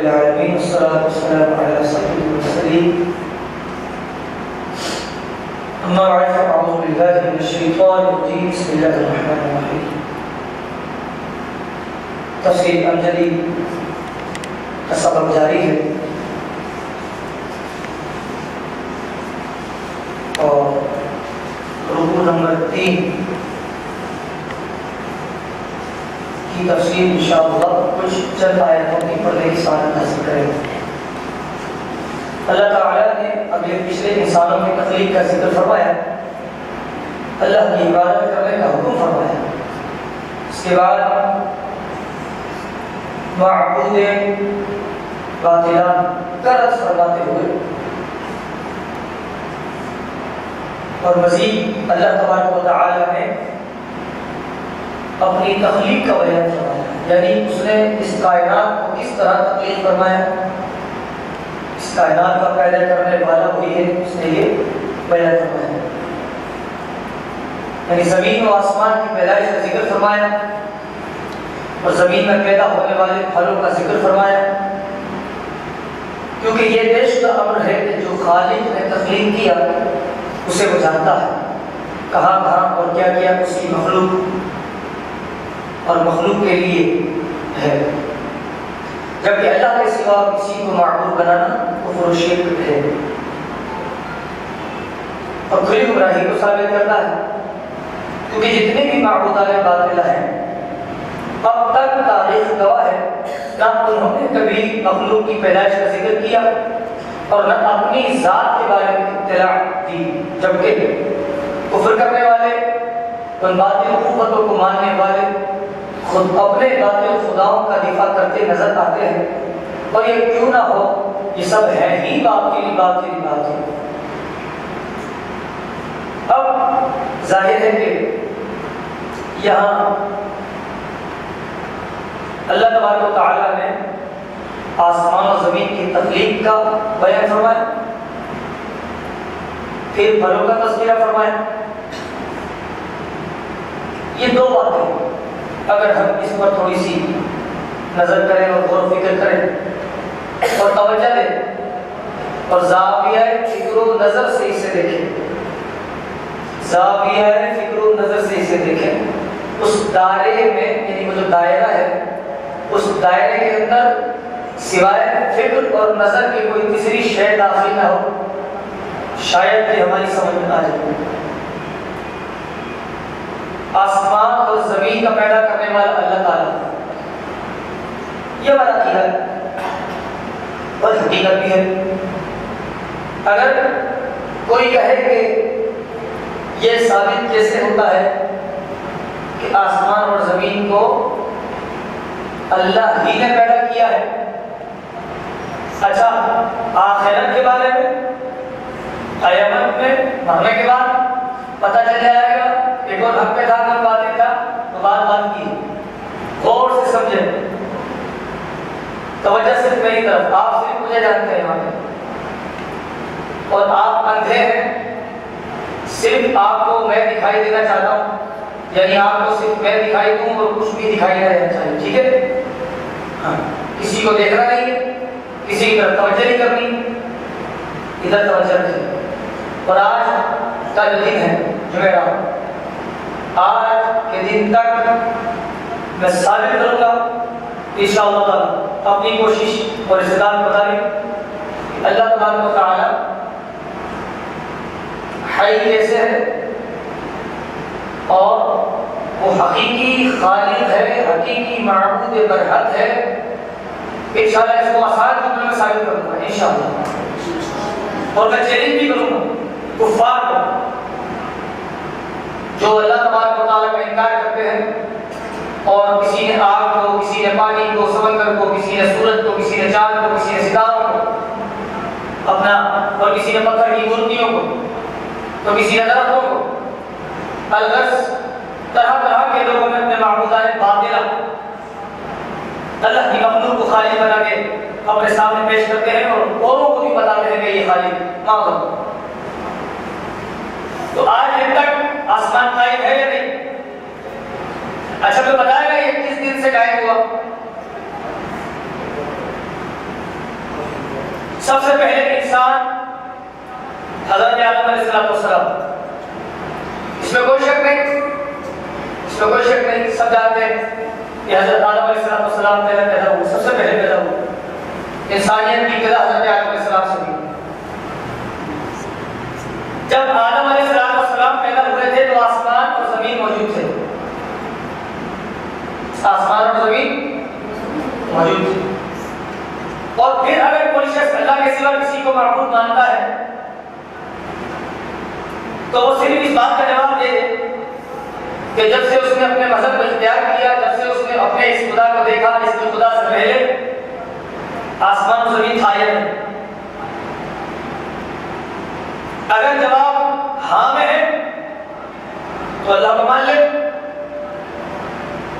العالمین والصلاة والسلام علی سید المرسلین اما بعد فاعوذ باللہ من الشیطان الرجیم بسم اللہ الرحمن الرحیم تفسیر امجدی کا سبق جاری ہے اور رکوع نمبر 3 کی تفسیر انشاءاللہ کچھ چند آیتوں کی پردے کی سعادت حاصل کریں گے۔ اللہ تعالیٰ نے اگلے پچھلے انسانوں کی تخلیق کا ذکر فرمایا، اللہ کی عبادت کرنے کا حکم فرمایا، اس کے بعد معبود باطلان کا رد فرماتے ہوئے اور مزید اللہ تبارک و تعالیٰ نے اپنی تخلیق کا بیان فرمایا، یعنی اس نے اس کائنات کو کس طرح تخلیق فرمایا، اس کائنات کا پیدا کرنے والا وہی ہے، اس نے یہ بیان فرمایا، یعنی زمین و آسمان کی پیدائش کا ذکر فرمایا اور زمین میں پیدا ہونے والے پھلوں کا ذکر فرمایا، کیونکہ یہ بیشتر امر ہے کہ جو خالق نے تخلیق کیا اسے وہ جانتا ہے، کہاں کہاں اور کیا کیا اس کی مخلوق اور مخلوق کے لیے ہے، جبکہ اللہ کے سوا کسی کو معبود بنانا کفر و شرک ہے اور کھلی گمراہی کو ثابت کرتا ہے، کیونکہ جتنے بھی معبودان باطلہ ہیں اب تک تاریخ گواہ ہے نہ انہوں نے کبھی مخلوق کی پیدائش کا ذکر کیا اور نہ اپنی ذات کے بارے میں اطلاع دی، جبکہ کفر کرنے والے ان باطل قوتوں کو ماننے والے خود اپنے باطل خداؤں کا دفاع کرتے نظر آتے ہیں، اور یہ کیوں نہ ہو، یہ سب ہے ہی باطل باطل باطل۔ اب ظاہر ہے کہ یہاں اللہ تبارک و تعالیٰ نے آسمان و زمین کی تخلیق کا بیان فرمایا، پھر پھلوں کا تذکرہ فرمایا۔ یہ دو باتیں اگر ہم اس پر تھوڑی سی نظر کریں اور غور و فکر کریں اور توجہ دیں اور زاویہ فکر و نظر سے اسے دیکھیں، زاویہ فکر و نظر سے اسے دیکھیں، اس دائرے میں یعنی وہ جو دائرہ ہے اس دائرے کے اندر سوائے فکر اور نظر کی کوئی تیسری شے داخل نہ ہو، شاید یہ ہماری سمجھ میں آ جائے۔ آسمان اور زمین کا پیدا کرنے والا اللہ تعالیٰ، یہ ہمارا عقیدہ ہے اور حقیقت بھی ہے۔ اگر کوئی کہے کہ یہ ثابت کیسے ہوتا ہے کہ آسمان اور زمین کو اللہ ہی نے پیدا کیا ہے، اچھا آخرت کے بارے میں قیامت میں مرنے کے بعد پتہ چل جائے گا ایک اور حق پہ تھا کر باتیں تھا، تو بات کی غور سے سمجھیں، توجہ صرف میری طرف، آپ صرف مجھے جانتے ہیں یہاں پہ اور آپ اندھے ہیں، صرف آپ کو میں دکھائی دینا چاہتا ہوں، یعنی آپ کو صرف میں دکھائی دوں اور کچھ بھی دکھائی نہ دینا چاہیے، ٹھیک ہے؟ ہاں، کسی کو دیکھنا نہیں ہے، کسی کی طرف توجہ نہیں کرنی، ادھر توجہ رکھیں۔ اور آج کا جو دن ہے جمعرات، آج کے دن تک میں ثابت کروں گا انشاءاللہ تعالیٰ اپنی کوشش اور استطاعت کے مطابق اللہ تبارک و تعالیٰ حی کیسے ہے اور وہ حقیقی خالق ہے، حقیقی معبود برحق ہے، انشاءاللہ اس کو آسان جملوں میں ثابت کروں گا انشاءاللہ۔ اور میں چیلنج بھی کروں گا کفار کو جو اللہ تبارک و تعالیٰ کا انکار کرتے ہیں، اور کسی نے آگ کو، کسی نے پانی کو، سمندر کو، کسی نے سورج کو، کسی نے چاند کو، کسی نے ستاروں کو اپنا، اور کسی نے پتھر کی مورتیوں کو، تو کسی نے درختوں کو، الغرض طرح طرح کے لوگوں نے اپنے معبودان باطلہ اللہ کی مخلوق کو خالق بنا کے اپنے سامنے پیش کرتے ہیں اور اوروں کو بھی بتاتے ہیں کہ یہ خالق معبود۔ تو آج دن تک آسمان قائم ہے یا نہیں؟ اچھا تو بتائے گا یہ کس دن سے قائم ہوا؟ سب سے پہلے انسان حضرت آدم علیہ السلام، اس میں کوئی شک نہیں، سب جانتے ہیں کہ حضرت آدم علیہ السلام پہلے پیدا ہوئے، سب سے پہلے پیدا ہوئے، انسانیت کی ابتدا حضرت آدم علیہ السلام سے ہوئی۔ جب آدم علیہ السلام پیدا ہوئے تھے تو آسمان اور زمین موجود تھے، آسمان اور زمین موجود تھے، اور پھر اگر کوئی شخص اللہ کے سوا کسی کو معبود مانتا ہے تو وہ صرف اس بات کا جواب دے دے کہ جب سے اس نے اپنے مذہب کو اختیار کیا، جب سے اس نے اپنے اس خدا کو دیکھا جس کے خدا سے پہلے آسمان و زمین تھا یا نہیں۔ اگر جواب ہاں میں ہے تو اللہ کو مان لے،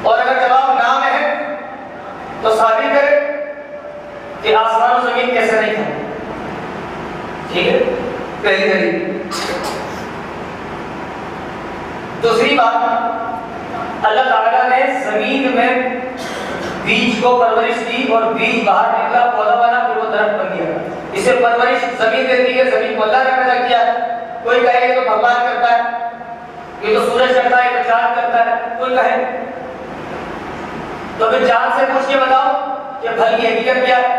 اور اگر جواب نہ میں ہے تو ثابت کرے کہ آسمان و زمین کیسے نہیں تھا۔ ٹھیک ہے، پہلی دلیل۔ دوسری بات، اللہ تعالیٰ نے زمین میں بیج کو پرورش دی اور بیج باہر نکلا، پودا بنا، پھر وہ درخت بن گیا۔ اسے پرورش زمین دیتی ہے، زمین کو اللہ نے پیدا کیا ہے۔ کوئی کہے یہ تو بھگوان کرتا ہے، یہ تو سورج کرتا ہے، یہ تو چاند کرتا ہے، کوئی کہے تو پھر چاند سے پوچھ کے بتاؤ کہ پھل کی حقیقت کیا ہے،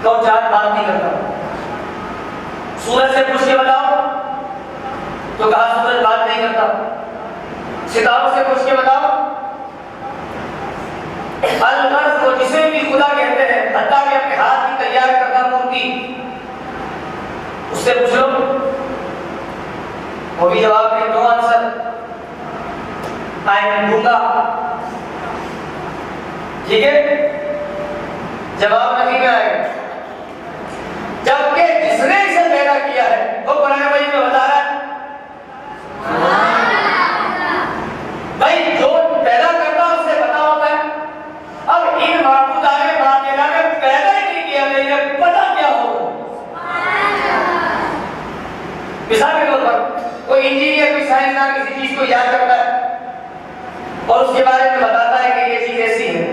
تو چاند بات نہیں کرتا۔ سورج سے پوچھ کے بتاؤ تو کہا سورج بات نہیں کرتا۔ ستاروں سے پوچھ کے بتاؤ، الارض کو جسے بھی خدا کہتے ہیں، حتیٰ کہ اپنے ہاتھ کی تیار کردہ مورتی، اس سے پوچھ لو، وہ بھی جواب نہیں، نو آنسر، آئی ایم گونگا۔ ٹھیک ہے، جواب نہیں میں آئے گا، جبکہ جس نے اسے پیدا کیا ہے وہ قرآن مجید میں بتا رہا ہے بھائی جو پیدا کرتا اسے پتا ہوتا ہے۔ اب ان معبودان باطلہ نے پیدا ہی نہیں کیا، لیکن پتا کیا ہوگا۔ مثال کے طور پر کوئی انجینئر، کوئی سائنسدان کسی چیز کو یاد کرتا ہے اور اس کے بارے میں بتاتا ہے کہ یہ چیز ایسی ہے،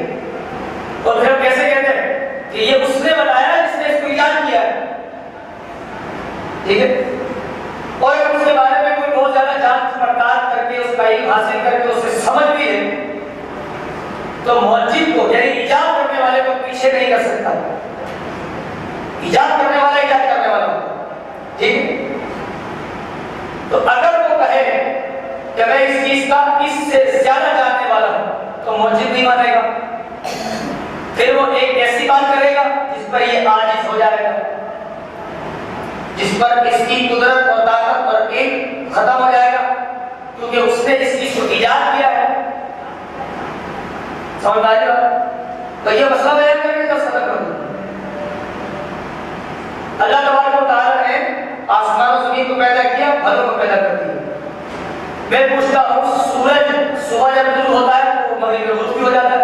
اور پھر ہم کیسے کہتے ہیں کہ یہ اس نے بتایا جس نے اس کو یاد کیا ہے۔ ٹھیک ہے، اور اگر اس کے بارے میں کوئی بہت زیادہ جانچ پڑتال کر کے اس کا علم حاصل کر کے اسے سمجھ بھی ہے تو موجد کو یعنی ایجاد کرنے والے کو پیچھے نہیں کر سکتا۔ ایجاد کرنے والا ایجاد کرنے والا، ٹھیک ہے، تو اگر وہ کہے کہ میں اس چیز کا اس سے زیادہ جاننے والا ہوں تو موجد نہیں مانے گا، پھر وہ ایک ایسی بات کرے گا جس پر یہ عاجز ہو جائے گا، جس پر اس کی قدرت اور طاقت اور علم ختم ہو جائے گا، کیونکہ اس نے اس چیز کو ایجاد کیا ہے۔ سمجھ آئی بات؟ تو یہ مسئلہ بیان کر کے دس ختم کر دوں۔ اللہ تبارک و تعالیٰ نے آسمان و زمین کو پیدا کیا، پھلوں کو پیدا کر دیا۔ میں پوچھتا ہوں، سورج صبح جب طلوع ہوتا ہے تو مغرب میں غروب بھی ہو جاتا ہے،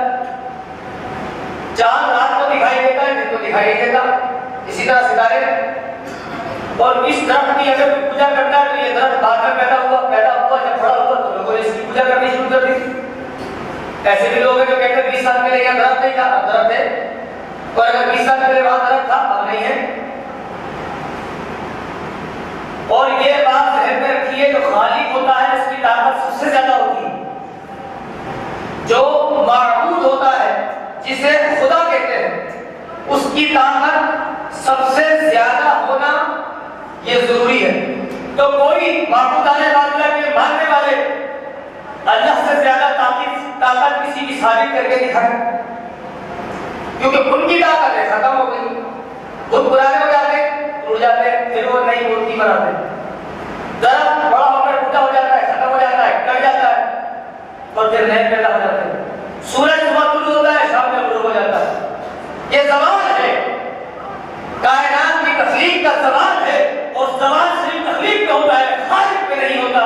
چاند رات کو دکھائی دیتا ہے، دن کو دکھائی نہیں دیتا، اسی طرح ستارے۔ اور اس درخت کی اگر کوئی پوجا کرتا ہے تو یہ درخت بعد میں پیدا ہوا، جب بڑا ہوا تو لوگوں نے اس کی پوجا کرنی شروع کر دی۔ ایسے بھی لوگ ہیں جو کہتے ہیں 20 سال پہلے یہاں درخت نہیں تھا، اب درخت ہے، اور اگر 20 سال پہلے وہاں درخت تھا اب نہیں ہے۔ اور یہ بات ذہن میں رکھیے، جو خالق ہوتا ہے اس کی طاقت سب سے زیادہ ہوتی ہے، جو معبود ہوتا ہے جسے خدا کہتے ہیں اس کی طاقت سب سے زیادہ ہونا یہ ضروری ہے۔ تو کوئی معبودان باطلہ کے ماننے والے اللہ سے زیادہ طاقت کسی کی ثابت کر کے دکھائیں، کیونکہ ان کی طاقت ہے ختم ہو گئی، خود پرانے ہو جاتے ہیں، ٹوٹ جاتے ہیں، پھر وہ نئی مورتی بناتے ہیں۔ درخت بڑا ہو کر ٹوٹا ہو جاتا ہے، ختم ہو جاتا ہے، کٹ جاتا ہے، اور پھر نئے پیدا ہو جاتے ہیں۔ سورج صبح طلوع ہوتا ہے، شام میں غروب ہو جاتا ہے۔ یہ زمان ہے، کائنات کی تخلیق کا زمان ہے، اور زمان صرف تخلیق کا ہوتا ہے، خالق پہ نہیں ہوتا۔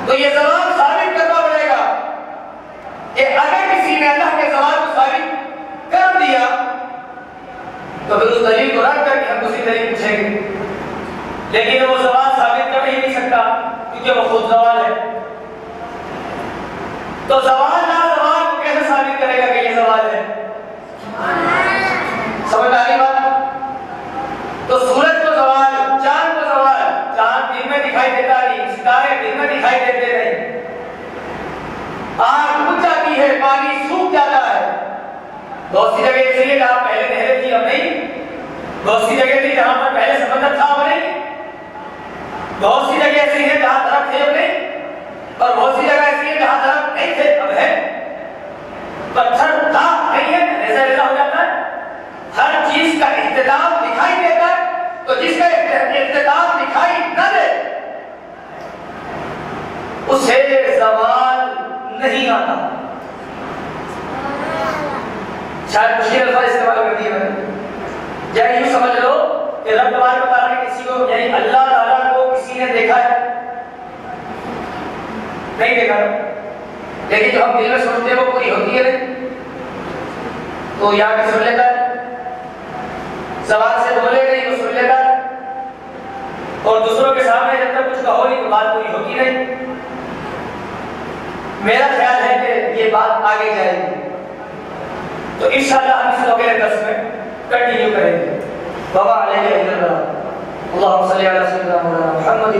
تو یہ زمان ثابت کرنا پڑے گا کہ اگر کسی نے اللہ کے زمان کو ثابت کر دیا تو پھر اس دلیل کو رکھ کر کے ہم دوسری دلیل پوچھیں گے، لیکن وہ زمان ثابت کر ہی نہیں سکتا کیونکہ وہ خود زوال ہے۔ تو زوال نہ زوال کو کیسے ثابت کرے گا کہ یہ زوال ہے؟ تو سورج کو زوال، چاند کو زوال، چاند دن میں دکھائی دیتا نہیں، ستارے دن میں دکھائی دیتے نہیں، آگ بجھ جاتی ہے، پانی سوکھ جاتا ہے۔ بہت سی جگہ ایسی ہے جہاں پہلے نہریں تھی اب نہیں، بہت سی جگہ تھی جہاں پر پہلے سمندر تھا اب نہیں، بہت سی جگہ ایسی ہے جہاں درخت تھے اب نہیں، اور بہت سی جگہ ایسی ہے جہاں درخت نہیں تھے اب ہے، پتھر تھا نہیں ہے، ریزہ ریزہ ہو جاتا ہے۔ ہر چیز کا اختتام دکھائی دیتا ہے، تو جس کا اختتام دکھائی نہ دے اسے زوال نہیں آتا۔ شاید مشکل الفاظ استعمال کر دیے میں نے، یا یوں سمجھ لو کہ رب تبارک و تعالیٰ نے کسی کو، یعنی اللہ تعالیٰ کو کسی نے دیکھا ہے؟ نہیں دیکھا، لیکن جو ہم دل میں سوچتے ہیں وہ پوری ہوتی ہے نہیں، تو یہاں کے سن لیتا ہے، زبان سے بولے نہیں تو سن لیتا ہے، اور دوسروں کے سامنے جب تک کچھ کہو نہیں تو بات پوری ہوتی نہیں۔ میرا خیال ہے کہ یہ بات آگے جائے گی، تو انشاءاللہ ہم اس اگلے درس میں کنٹینیو کریں گے۔ بابا علیہ اللہم صلی علی سیدنا مولانا محمد